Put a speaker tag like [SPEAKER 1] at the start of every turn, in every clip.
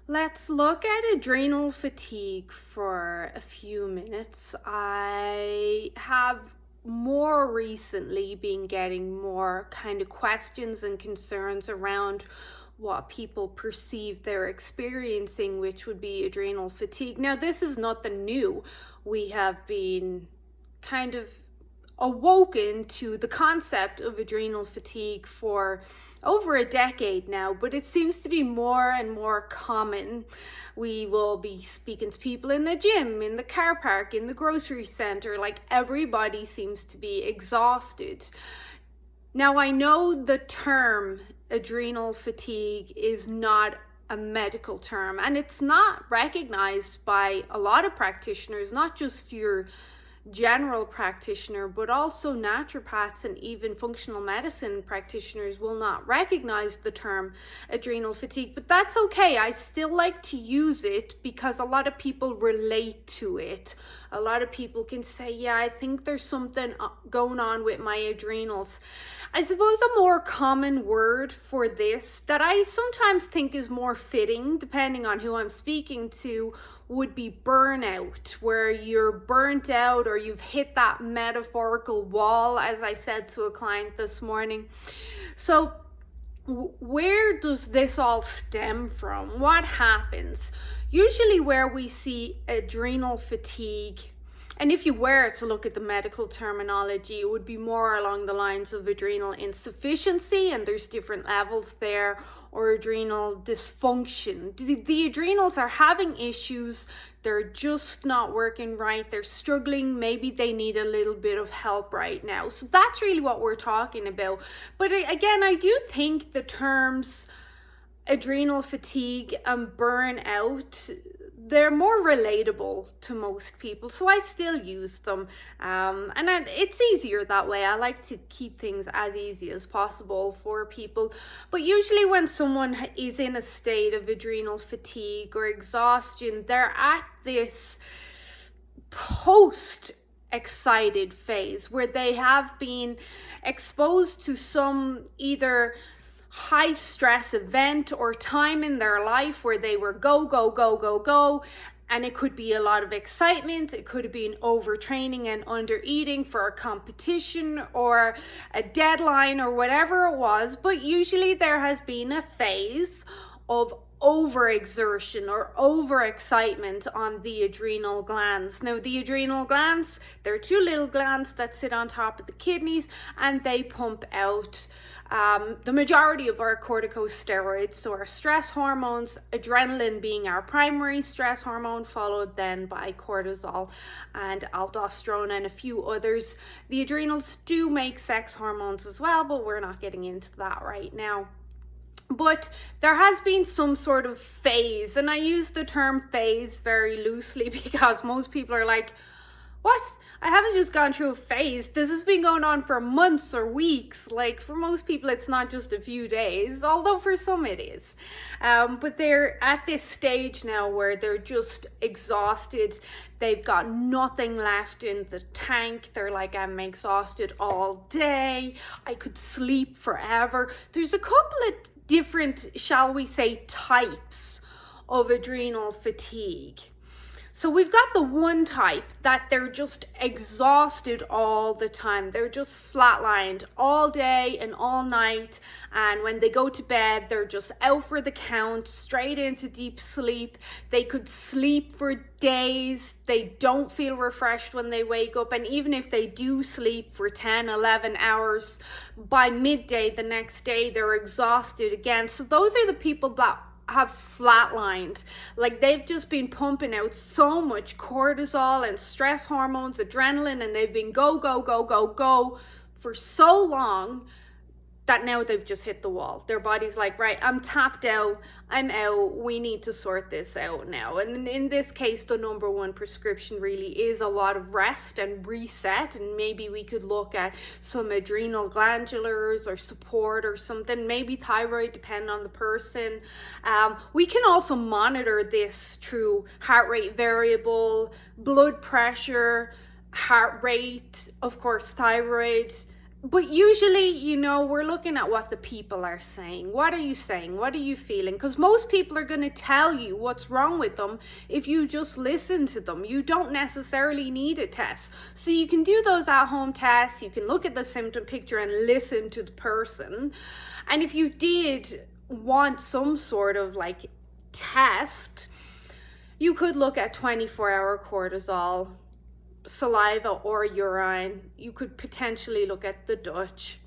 [SPEAKER 1] Let's look at adrenal fatigue for a few minutes. I have more recently been getting more kind of questions and concerns around what people perceive they're experiencing, which would be adrenal fatigue. Now, this is nothing new. We have been kind of awoken to the concept of adrenal fatigue for over a decade now, but it seems to be more and more common. We will be speaking to people in the gym, in the car park, in the grocery center, like everybody seems to be exhausted. Now, I know the term adrenal fatigue is not a medical term, and it's not recognized by a lot of practitioners, not just your general practitioner, but also naturopaths and even functional medicine practitioners will not recognize the term adrenal fatigue, but that's okay. I still like to use it because a lot of people relate to it. A lot of people can say, yeah, I think there's something going on with my adrenals. I suppose a more common word for this that I sometimes think is more fitting, depending on who I'm speaking to, would be burnout, where you're burnt out or you've hit that metaphorical wall, as I said to a client this morning. So where does this all stem from? What happens? Usually where we see adrenal fatigue, and if you were to look at the medical terminology, it would be more along the lines of adrenal insufficiency, and there's different levels there, or adrenal dysfunction. The adrenals are having issues, they're just not working right, they're struggling, maybe they need a little bit of help right now. So that's really what we're talking about. But again, I do think the terms adrenal fatigue and burnout, they're more relatable to most people, so I still use them, and it's easier that way. I like to keep things as easy as possible for people. But usually when someone is in a state of adrenal fatigue or exhaustion, they're at this post excited phase where they have been exposed to some either high stress event or time in their life where they were go, and it could be a lot of excitement, it could have been overtraining and under eating for a competition or a deadline or whatever it was. But usually there has been a phase of overexertion or overexcitement on the adrenal glands. Now, the adrenal glands, they're two little glands that sit on top of the kidneys, and they pump out the majority of our corticosteroids, so our stress hormones, adrenaline being our primary stress hormone, followed then by cortisol and aldosterone and a few others. The adrenals do make sex hormones as well, but we're not getting into that right now. But there has been some sort of phase, and I use the term phase very loosely because most people are like, what? I haven't just gone through a phase. This has been going on for months or weeks. Like, for most people, it's not just a few days, although for some it is. But they're at this stage now where they're just exhausted. They've got nothing left in the tank. They're like, I'm exhausted all day. I could sleep forever. There's a couple of different, shall we say, types of adrenal fatigue. So we've got the one type that they're just exhausted all the time. They're just flatlined all day and all night. And when they go to bed, they're just out for the count, straight into deep sleep. They could sleep for days. They don't feel refreshed when they wake up. And even if they do sleep for 10, 11 hours, by midday the next day, they're exhausted again. So those are the people that have flatlined. Like, they've just been pumping out so much cortisol and stress hormones, adrenaline, and they've been go for so long that now they've just hit the wall. Their body's like, right, I'm tapped out, I'm out, we need to sort this out now. And in this case, the number one prescription really is a lot of rest and reset, and maybe we could look at some adrenal glandulars or support or something, maybe thyroid, depending on the person. We can also monitor this through heart rate variable, blood pressure, heart rate, of course, thyroid, But usually, you know, we're looking at what the people are saying. What are you saying? What are you feeling? Because most people are going to tell you what's wrong with them if you just listen to them. You don't necessarily need a test. So you can do those at-home tests. You can look at the symptom picture and listen to the person. And if you did want some sort of like test, you could look at 24-hour cortisol, saliva or urine. You could potentially look at the Dutch,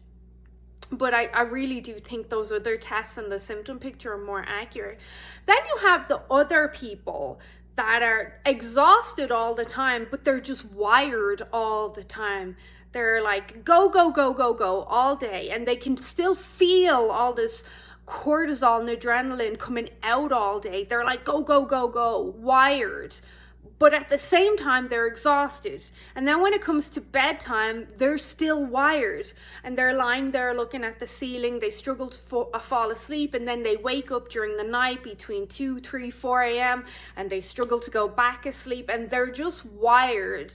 [SPEAKER 1] but I really do think those other tests and the symptom picture are more accurate. Then you have the other people that are exhausted all the time, but they're just wired all the time. They're like go, go, go, go, go all day, and they can still feel all this cortisol and adrenaline coming out all day. They're like go, go, go, go, wired. But at the same time, they're exhausted. And then when it comes to bedtime, they're still wired. And they're lying there looking at the ceiling. They struggle to fall asleep. And then they wake up during the night between 2, 3, 4 a.m. And they struggle to go back asleep. And they're just wired.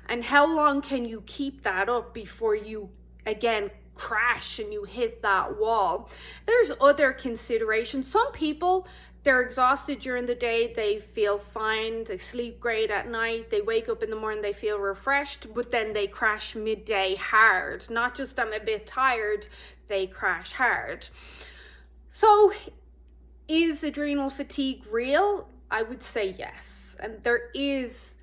[SPEAKER 1] And how long can you keep that up before you, again, crash and you hit that wall? There's other considerations. Some people, they're exhausted during the day, they feel fine, they sleep great at night, they wake up in the morning, they feel refreshed, but then they crash midday hard. Not just I'm a bit tired, they crash hard. So is adrenal fatigue real? I would say yes. And there is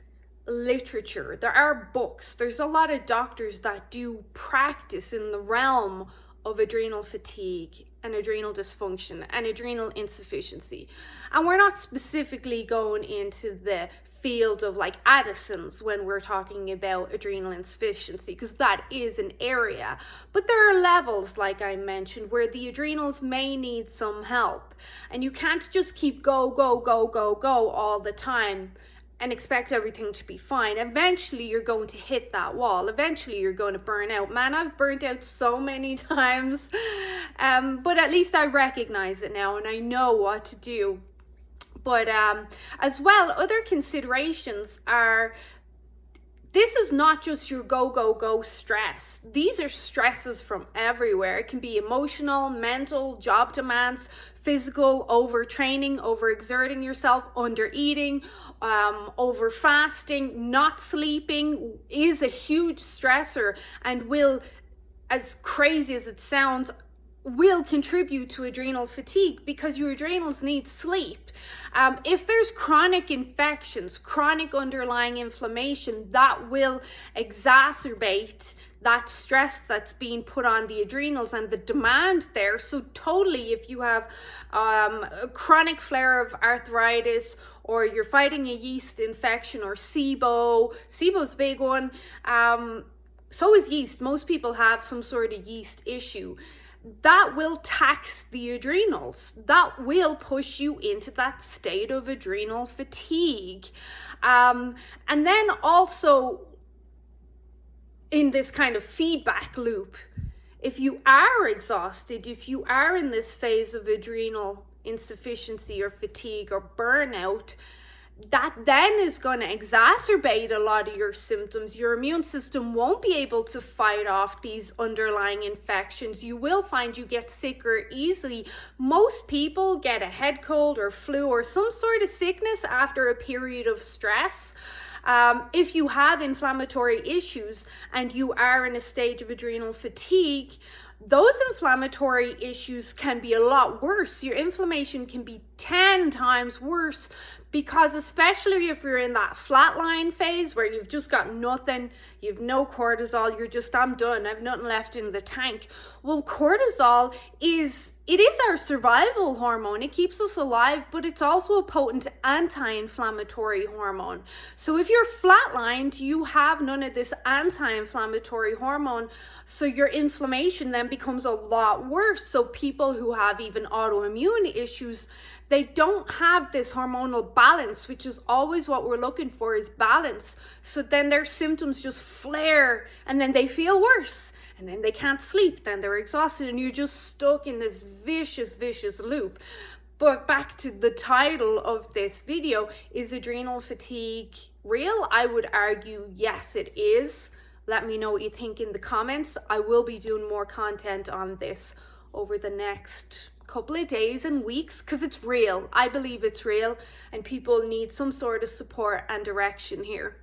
[SPEAKER 1] literature, there are books, there's a lot of doctors that do practice in the realm of adrenal fatigue and adrenal dysfunction and adrenal insufficiency. And we're not specifically going into the field of like Addison's when we're talking about adrenal insufficiency, because that is an area. But there are levels, like I mentioned, where the adrenals may need some help. And you can't just keep go, go, go, go, go all the time and expect everything to be fine. Eventually you're going to hit that wall. Eventually you're going to burn out. Man, I've burnt out so many times, but at least I recognize it now and I know what to do. But as well, other considerations are, this is not just your go, go, go stress. These are stresses from everywhere. It can be emotional, mental, job demands, physical, overtraining, overexerting yourself, under eating, over fasting, not sleeping is a huge stressor and will, as crazy as it sounds, will contribute to adrenal fatigue because your adrenals need sleep. If there's chronic infections, chronic underlying inflammation, that will exacerbate that stress that's being put on the adrenals and the demand there. So totally, if you have a chronic flare of arthritis, or you're fighting a yeast infection, or SIBO's a big one, so is yeast. Most people have some sort of yeast issue. That will tax the adrenals. That will push you into that state of adrenal fatigue. And then also in this kind of feedback loop, if you are exhausted, if you are in this phase of adrenal insufficiency or fatigue or burnout, that then is going to exacerbate a lot of your symptoms. Your immune system won't be able to fight off these underlying infections. You will find you get sicker easily. Most people get a head cold or flu or some sort of sickness after a period of stress. If you have inflammatory issues and you are in a stage of adrenal fatigue, those inflammatory issues can be a lot worse. Your inflammation can be 10 times worse, because especially if you're in that flatline phase where you've just got nothing, you've no cortisol, you're just, I'm done, I have nothing left in the tank. Well, cortisol is our survival hormone. It keeps us alive, but it's also a potent anti-inflammatory hormone. So if you're flatlined, you have none of this anti-inflammatory hormone, so your inflammation then becomes a lot worse. So people who have even autoimmune issues, they don't have this hormonal balance, which is always what we're looking for, is balance. So then their symptoms just flare and then they feel worse and then they can't sleep, then they're exhausted, and you're just stuck in this vicious loop. But back to the title of this video, is adrenal fatigue real? I would argue yes, it is. Let me know what you think in the comments. I will be doing more content on this over the next couple of days and weeks, because it's real. I believe it's real and people need some sort of support and direction here.